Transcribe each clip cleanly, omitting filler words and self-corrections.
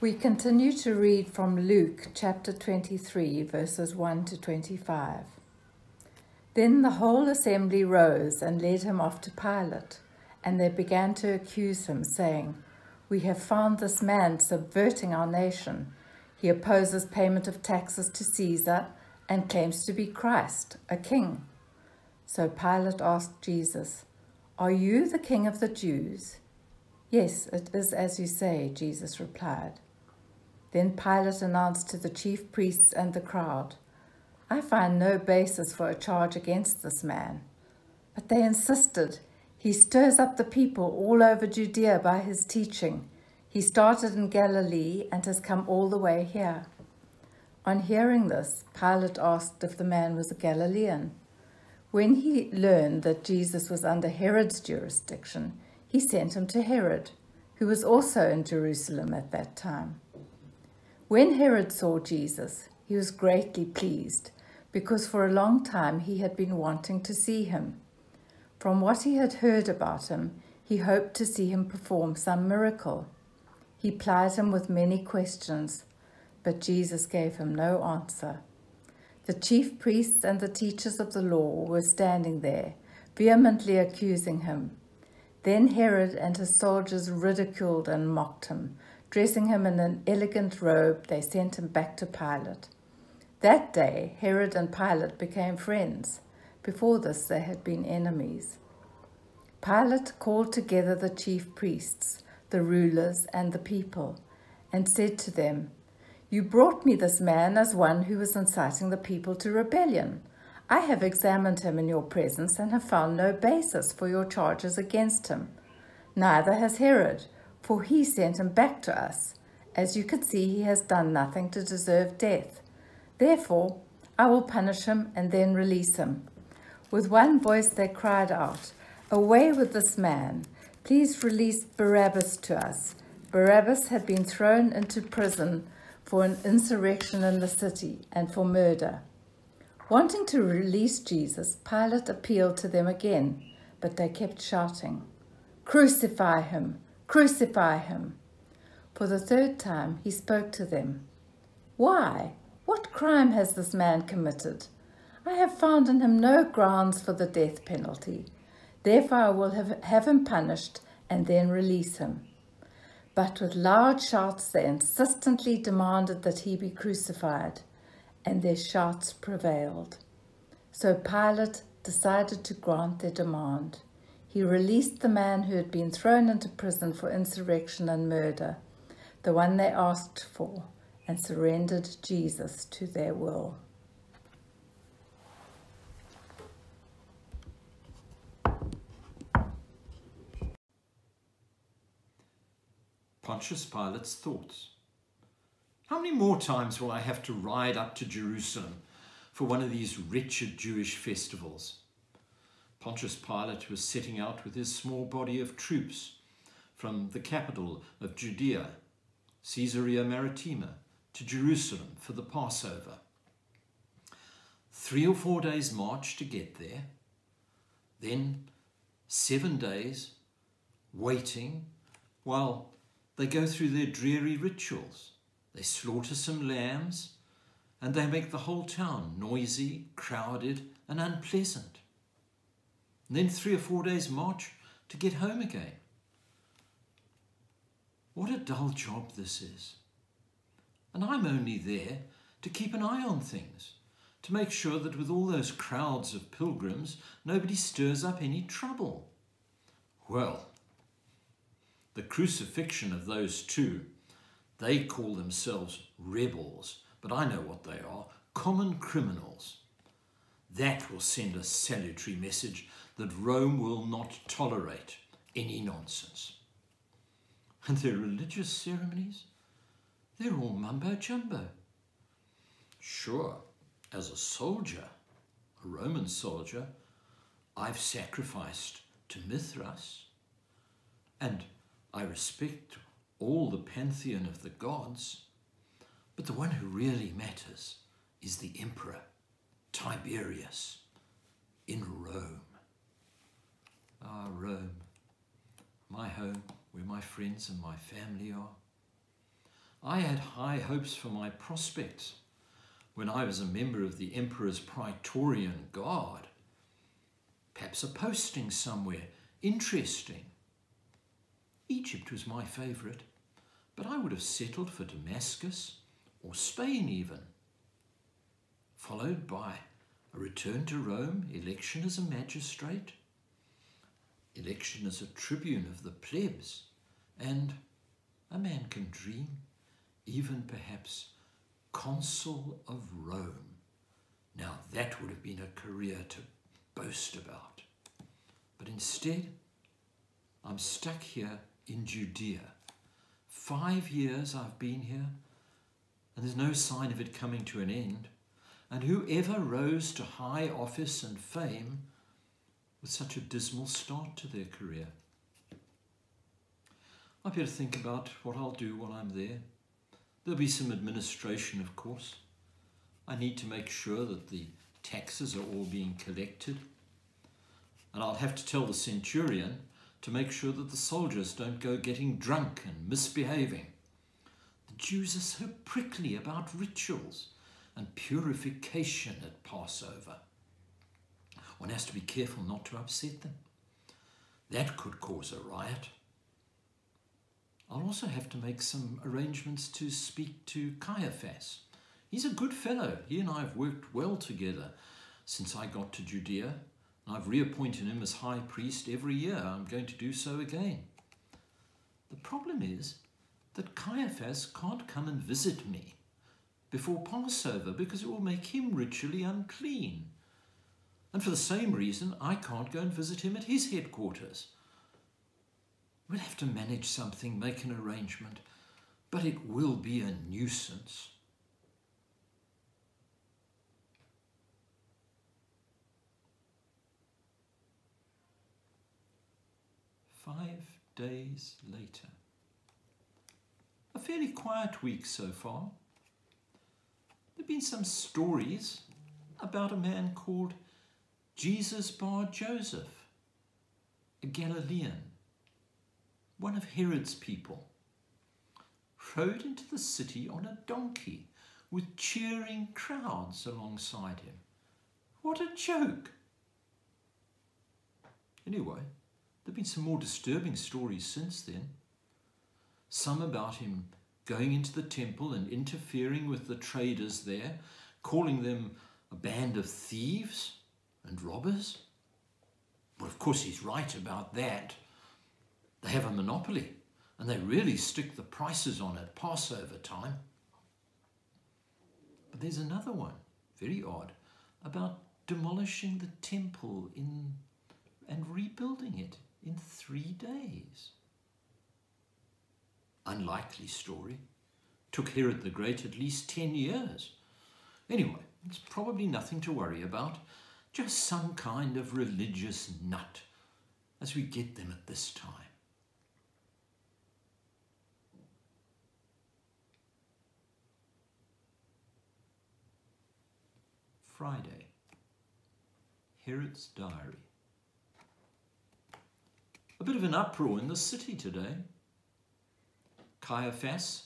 We continue to read from Luke chapter 23, verses 1 to 25. Then the whole assembly rose and led him off to Pilate, and they began to accuse him, saying, "We have found this man subverting our nation. He opposes payment of taxes to Caesar and claims to be Christ, a king." So Pilate asked Jesus, "Are you the king of the Jews?" "Yes, it is as you say," Jesus replied. Then Pilate announced to the chief priests and the crowd, "I find no basis for a charge against this man." But they insisted, "He stirs up the people all over Judea by his teaching. He started in Galilee and has come all the way here." On hearing this, Pilate asked if the man was a Galilean. When he learned that Jesus was under Herod's jurisdiction, he sent him to Herod, who was also in Jerusalem at that time. When Herod saw Jesus, he was greatly pleased, because for a long time he had been wanting to see him. From what he had heard about him, he hoped to see him perform some miracle. He plied him with many questions, but Jesus gave him no answer. The chief priests and the teachers of the law were standing there, vehemently accusing him. Then Herod and his soldiers ridiculed and mocked him. Dressing him in an elegant robe, they sent him back to Pilate. That day, Herod and Pilate became friends. Before this, they had been enemies. Pilate called together the chief priests, the rulers, and the people, and said to them, "You brought me this man as one who was inciting the people to rebellion. I have examined him in your presence and have found no basis for your charges against him. Neither has Herod, for he sent him back to us. As you can see, he has done nothing to deserve death. Therefore, I will punish him and then release him." With one voice they cried out, "Away with this man! Please release Barabbas to us." Barabbas had been thrown into prison for an insurrection in the city and for murder. Wanting to release Jesus, Pilate appealed to them again, but they kept shouting, "Crucify him! Crucify him!" For the third time he spoke to them. "Why? What crime has this man committed? I have found in him no grounds for the death penalty. Therefore I will have him punished and then release him." But with loud shouts they insistently demanded that he be crucified, and their shouts prevailed. So Pilate decided to grant their demand. He released the man who had been thrown into prison for insurrection and murder, the one they asked for, and surrendered Jesus to their will. Pontius Pilate's thoughts. How many more times will I have to ride up to Jerusalem for one of these wretched Jewish festivals? Pontius Pilate was setting out with his small body of troops from the capital of Judea, Caesarea Maritima, to Jerusalem for the Passover. 3 or 4 days' march to get there, then 7 days waiting while they go through their dreary rituals. They slaughter some lambs and they make the whole town noisy, crowded, and unpleasant. And then 3 or 4 days march to get home again. What a dull job this is. And I'm only there to keep an eye on things, to make sure that with all those crowds of pilgrims, nobody stirs up any trouble. Well, the crucifixion of those two, they call themselves rebels, but I know what they are, common criminals. That will send a salutary message that Rome will not tolerate any nonsense. And their religious ceremonies, they're all mumbo-jumbo. Sure, as a soldier, a Roman soldier, I've sacrificed to Mithras, and I respect all the pantheon of the gods, but the one who really matters is the emperor, Tiberius, in Rome. Ah, Rome, my home, where my friends and my family are. I had high hopes for my prospects when I was a member of the Emperor's Praetorian Guard. Perhaps a posting somewhere interesting. Egypt was my favourite, but I would have settled for Damascus or Spain even, followed by a return to Rome, election as a magistrate, election as a tribune of the plebs, and a man can dream, even perhaps consul of Rome. Now that would have been a career to boast about. But instead, I'm stuck here in Judea. 5 years I've been here, and there's no sign of it coming to an end. And whoever rose to high office and fame with such a dismal start to their career? I better think about what I'll do while I'm there. There'll be some administration, of course. I need to make sure that the taxes are all being collected. And I'll have to tell the centurion to make sure that the soldiers don't go getting drunk and misbehaving. The Jews are so prickly about rituals and purification at Passover. One has to be careful not to upset them. That could cause a riot. I'll also have to make some arrangements to speak to Caiaphas. He's a good fellow. He and I have worked well together since I got to Judea. I've reappointed him as high priest every year. I'm going to do so again. The problem is that Caiaphas can't come and visit me before Passover because it will make him ritually unclean. And for the same reason, I can't go and visit him at his headquarters. We'll have to manage something, make an arrangement, but it will be a nuisance. Five days later. A fairly quiet week so far. There have been some stories about a man called Jesus Bar Joseph, a Galilean, one of Herod's people, rode into the city on a donkey with cheering crowds alongside him. What a joke! Anyway, there have been some more disturbing stories since then. Some about him going into the temple and interfering with the traders there, calling them a band of thieves and robbers. Well, of course, he's right about that. They have a monopoly, and they really stick the prices on at Passover time. But there's another one, very odd, about demolishing the temple and rebuilding it in 3 days. Unlikely story. Took Herod the Great at least 10 years. Anyway, it's probably nothing to worry about. Just some kind of religious nut, as we get them at this time. Friday. Herod's diary. A bit of an uproar in the city today. Caiaphas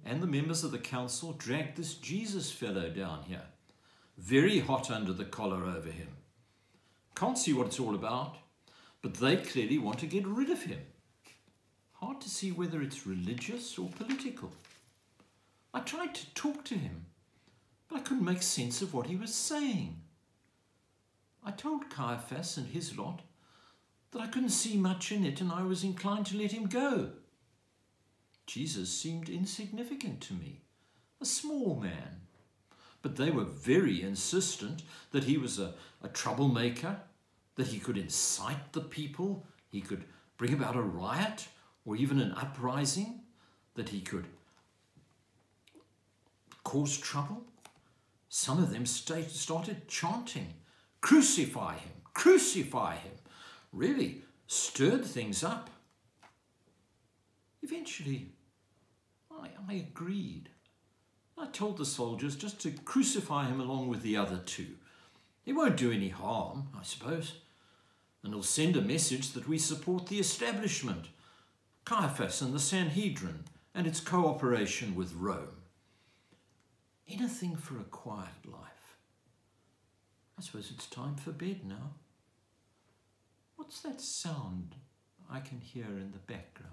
and the members of the council dragged this Jesus fellow down here. Very hot under the collar over him. Can't see what it's all about, but they clearly want to get rid of him. Hard to see whether it's religious or political. I tried to talk to him, but I couldn't make sense of what he was saying. I told Caiaphas and his lot that I couldn't see much in it and I was inclined to let him go. Jesus seemed insignificant to me, a small man. But they were very insistent that he was a troublemaker, that he could incite the people, he could bring about a riot or even an uprising, that he could cause trouble. Some of them started chanting, "Crucify him, crucify him," really stirred things up. Eventually, I agreed. I told the soldiers just to crucify him along with the other two. It won't do any harm, I suppose, and it'll send a message that we support the establishment, Caiaphas and the Sanhedrin, and its cooperation with Rome. Anything for a quiet life. I suppose it's time for bed now. What's that sound I can hear in the background?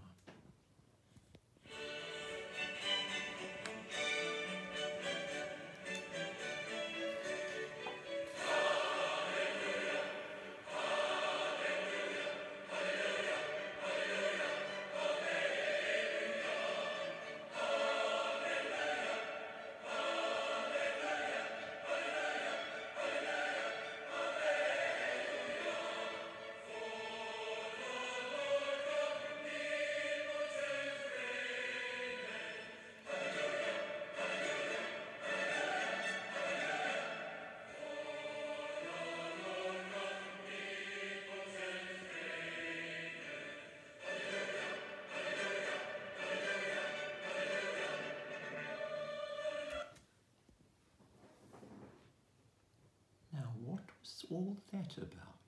What was all that about?